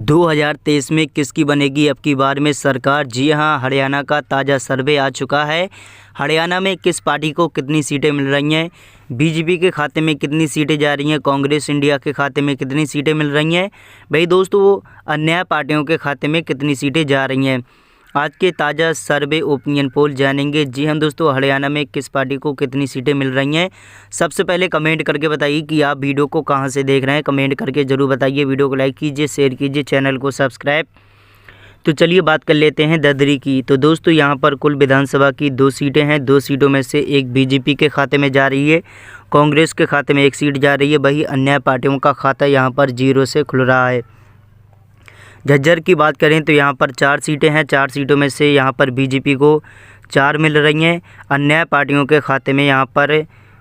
2023 में किसकी बनेगी अब की बार में सरकार? जी हां, हरियाणा का ताज़ा सर्वे आ चुका है। हरियाणा में किस पार्टी को कितनी सीटें मिल रही हैं, बीजेपी के खाते में कितनी सीटें जा रही हैं, कांग्रेस इंडिया के खाते में कितनी सीटें मिल रही हैं, भाई दोस्तों अन्य पार्टियों के खाते में कितनी सीटें जा रही हैं। आज के ताज़ा सर्वे ओपिनियन पोल जानेंगे। जी हाँ दोस्तों, हरियाणा में किस पार्टी को कितनी सीटें मिल रही हैं। सबसे पहले कमेंट करके बताइए कि आप वीडियो को कहां से देख रहे हैं। कमेंट करके ज़रूर बताइए। वीडियो को लाइक कीजिए, शेयर कीजिए, चैनल को सब्सक्राइब। तो चलिए बात कर लेते हैं ददरी की। तो दोस्तों यहाँ पर कुल विधानसभा की 2 सीटें हैं। 2 सीटों में से एक बीजेपी के खाते में जा रही है, कांग्रेस के खाते में 1 सीट जा रही है। वही अन्य पार्टियों का खाता यहाँ पर 0 से खुल रहा है। झज्जर की बात करें तो यहाँ पर 4 सीटें हैं। 4 सीटों में से यहाँ पर बीजेपी को 4 मिल रही हैं। अन्य पार्टियों के खाते में यहाँ पर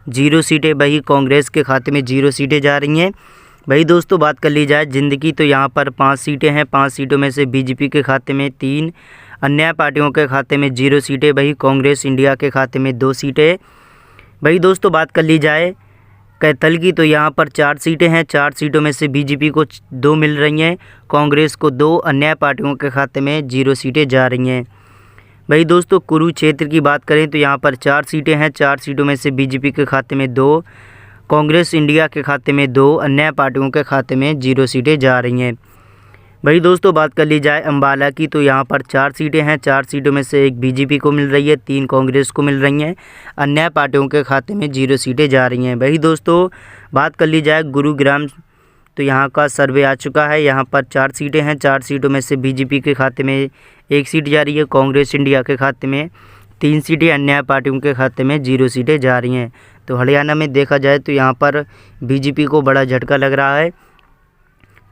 0 सीटें, वही कांग्रेस के खाते में 0 सीटें जा रही हैं। वही दोस्तों बात कर ली जाए जिंदगी तो यहाँ पर 5 सीटें हैं। 5 सीटों में से बीजेपी के खाते में 3, अन्य पार्टियों के खाते में 0 सीटें, वही कांग्रेस इंडिया के खाते में 2 सीटें। वही दोस्तों बात कर ली जाए कैथल की तो यहाँ पर 4 सीटें हैं। 4 सीटों में से बीजेपी को 2 मिल रही हैं, कांग्रेस को 2, अन्य पार्टियों के खाते में 0 सीटें जा रही हैं। वही दोस्तों कुरुक्षेत्र की बात करें तो यहाँ पर 4 सीटें हैं। 4 सीटों में से बीजेपी के खाते में 2, कांग्रेस इंडिया के खाते में 2, अन्य पार्टियों के खाते में 0 सीटें जा रही हैं। वही दोस्तों बात कर ली जाए अम्बाला की तो यहाँ पर 4 सीटें हैं। 4 सीटों में से एक बीजेपी को मिल रही है, 3 कांग्रेस को मिल रही हैं, अन्य पार्टियों के खाते में 0 सीटें जा रही हैं। वही दोस्तों बात कर ली जाए गुरुग्राम तो यहाँ का सर्वे आ चुका है। यहाँ पर 4 सीटें हैं। 4 सीटों में से बीजेपी के खाते में 1 सीट जा रही है, कांग्रेस इंडिया के खाते में 3 सीटें, अन्य पार्टियों के खाते में 0 सीटें जा रही हैं। तो हरियाणा में देखा जाए तो यहाँ पर बीजेपी को बड़ा झटका लग रहा है।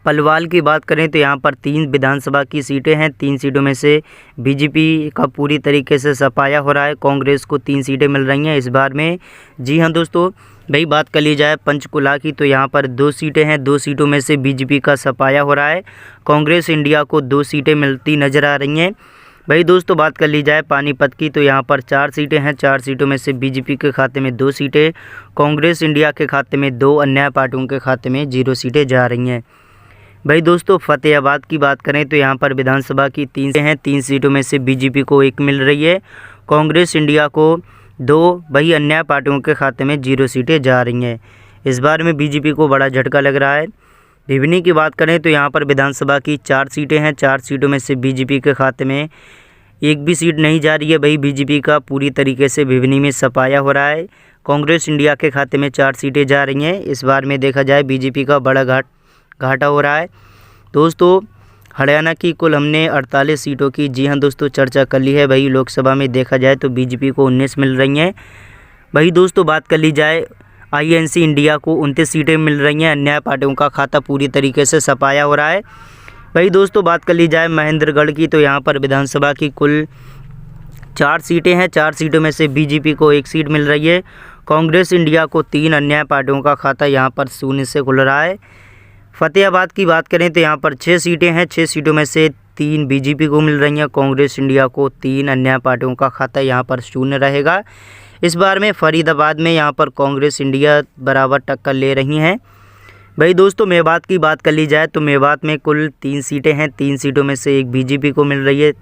पलवाल की बात करें तो यहाँ पर 3 विधानसभा की सीटें हैं। 3 सीटों में से बीजेपी का पूरी तरीके से सफाया हो रहा है। कांग्रेस को 3 सीटें मिल रही हैं इस बार में। जी हाँ दोस्तों, भाई बात कर ली जाए पंचकुला की तो यहाँ पर 2 सीटें हैं। 2 सीटों में से बीजेपी का सफाया हो रहा है। कांग्रेस इंडिया को 2 सीटें मिलती नज़र आ रही हैं। भाई दोस्तों बात कर ली जाए पानीपत की तो यहाँ पर 4 सीटें हैं। 4 सीटों में से बीजेपी के खाते में 2 सीटें, कांग्रेस इंडिया के खाते में 2, अन्य पार्टियों के खाते में 0 सीटें जा रही हैं। भाई दोस्तों फतेहाबाद की बात करें तो यहाँ पर विधानसभा की 3 सीटें हैं। 3 सीटों में से बीजेपी को 1 मिल रही है, कांग्रेस इंडिया को 2, वही अन्य पार्टियों के खाते में 0 सीटें जा रही हैं। इस बार में बीजेपी को बड़ा झटका लग रहा है। भिवनी की बात करें तो यहाँ पर विधानसभा की 4 सीटें हैं। 4 सीटों में से बीजेपी के खाते में 1 भी सीट नहीं जा रही है। वही बीजेपी का पूरी तरीके से भिवनी में सफाया हो रहा है। कांग्रेस इंडिया के खाते में 4 सीटें जा रही हैं। इस बार में देखा जाए बीजेपी का बड़ा घाटा हो रहा है। दोस्तों हरियाणा की कुल हमने 48 सीटों की जी हाँ दोस्तों चर्चा कर ली है। वही लोकसभा में देखा जाए तो बीजेपी को 19 मिल रही हैं। वही दोस्तों बात कर ली जाए आईएनसी इंडिया को 29 सीटें मिल रही हैं। अन्य पार्टियों का खाता पूरी तरीके से सफाया हो रहा है। वही दोस्तों बात कर ली जाए महेंद्रगढ़ की तो यहाँ पर विधानसभा की कुल 4 सीटें हैं। 4 सीटों में से बीजेपी को 1 सीट मिल रही है, कांग्रेस इंडिया को 3, अन्य पार्टियों का खाता यहाँ पर 0 से खुल रहा है। फतेहाबाद की बात करें तो यहाँ पर 6 सीटें हैं। 6 सीटों में से 3 बीजेपी को मिल रही हैं, कांग्रेस इंडिया को 3, अन्य पार्टियों का खाता यहाँ पर 0 रहेगा। इस बार में फरीदाबाद में यहाँ पर कांग्रेस इंडिया बराबर टक्कर ले रही हैं। भाई दोस्तों मेवात की बात कर ली जाए तो मेवात में कुल 3 सीटें हैं। 3 सीटों में से 1 बीजेपी को मिल रही है,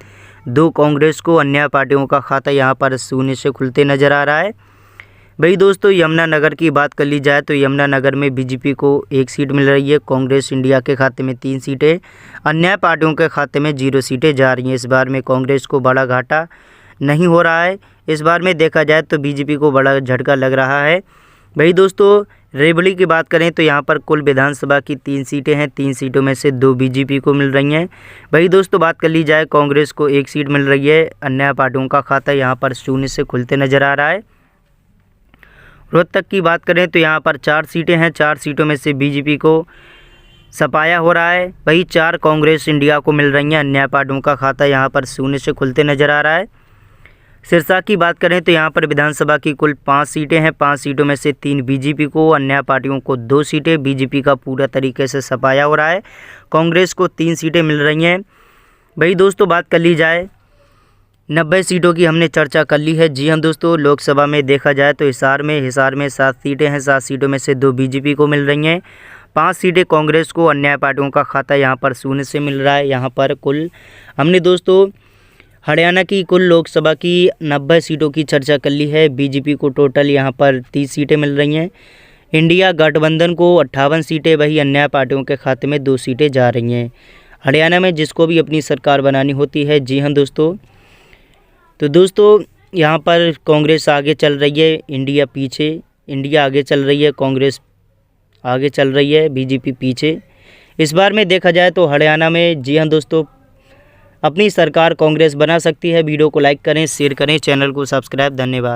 2 कांग्रेस को, अन्य पार्टियों का खाता यहाँ पर 0 से खुलते नज़र आ रहा है। भाई दोस्तों यमुनानगर की बात कर ली जाए तो यमुनानगर में बीजेपी को 1 सीट मिल रही है, कांग्रेस इंडिया के खाते में 3 सीटें, अन्य पार्टियों के खाते में 0 सीटें जा रही हैं। इस बार में कांग्रेस को बड़ा घाटा नहीं हो रहा है। इस बार में देखा जाए तो बीजेपी को बड़ा झटका लग रहा है। भाई दोस्तों रेवड़ी की बात करें तो यहाँ पर कुल विधानसभा की 3 सीटें हैं। 3 सीटों में से 2 बीजेपी को मिल रही हैं। भाई दोस्तों बात कर ली जाए कांग्रेस को 1 सीट मिल रही है, अन्य पार्टियों का खाता यहाँ पर 0 से खुलते नज़र आ रहा है। रोहतक की बात करें तो यहाँ पर 4 सीटें हैं। 4 सीटों में से बीजेपी को सफाया हो रहा है, वही 4 कांग्रेस इंडिया को मिल रही हैं, अन्य पार्टियों का खाता यहाँ पर 0 से खुलते नज़र आ रहा है। सिरसा की बात करें तो यहाँ पर विधानसभा की कुल 5 सीटें हैं। 5 सीटों में से 3 बीजेपी को, अन्य पार्टियों को 2 सीटें, बीजेपी का पूरा तरीके से सफाया हो रहा है, कांग्रेस को 3 सीटें मिल रही हैं। भाई दोस्तों बात कर ली जाए 90 सीटों की हमने चर्चा कर ली है। जी हाँ दोस्तों लोकसभा में देखा जाए तो हिसार में 7 सीटें हैं। 7 सीटों में से 2 बीजेपी को मिल रही हैं, 5 सीटें कांग्रेस को, अन्य पार्टियों का खाता यहाँ पर शून्य से मिल रहा है। यहाँ पर कुल हमने दोस्तों हरियाणा की कुल लोकसभा की 90 सीटों की चर्चा कर ली है। बीजेपी को टोटल यहाँ पर 30 सीटें मिल रही हैं। इंडिया गठबंधन को 58 सीटें, वही अन्य पार्टियों के खाते में 2 सीटें जा रही हैं। हरियाणा में जिसको भी अपनी सरकार बनानी होती है, जी हाँ दोस्तों, तो दोस्तों यहाँ पर कांग्रेस आगे चल रही है, इंडिया आगे चल रही है, कांग्रेस आगे चल रही है, बीजेपी पीछे। इस बार में देखा जाए तो हरियाणा में, जी हाँ दोस्तों, अपनी सरकार कांग्रेस बना सकती है। वीडियो को लाइक करें, शेयर करें, चैनल को सब्सक्राइब। धन्यवाद।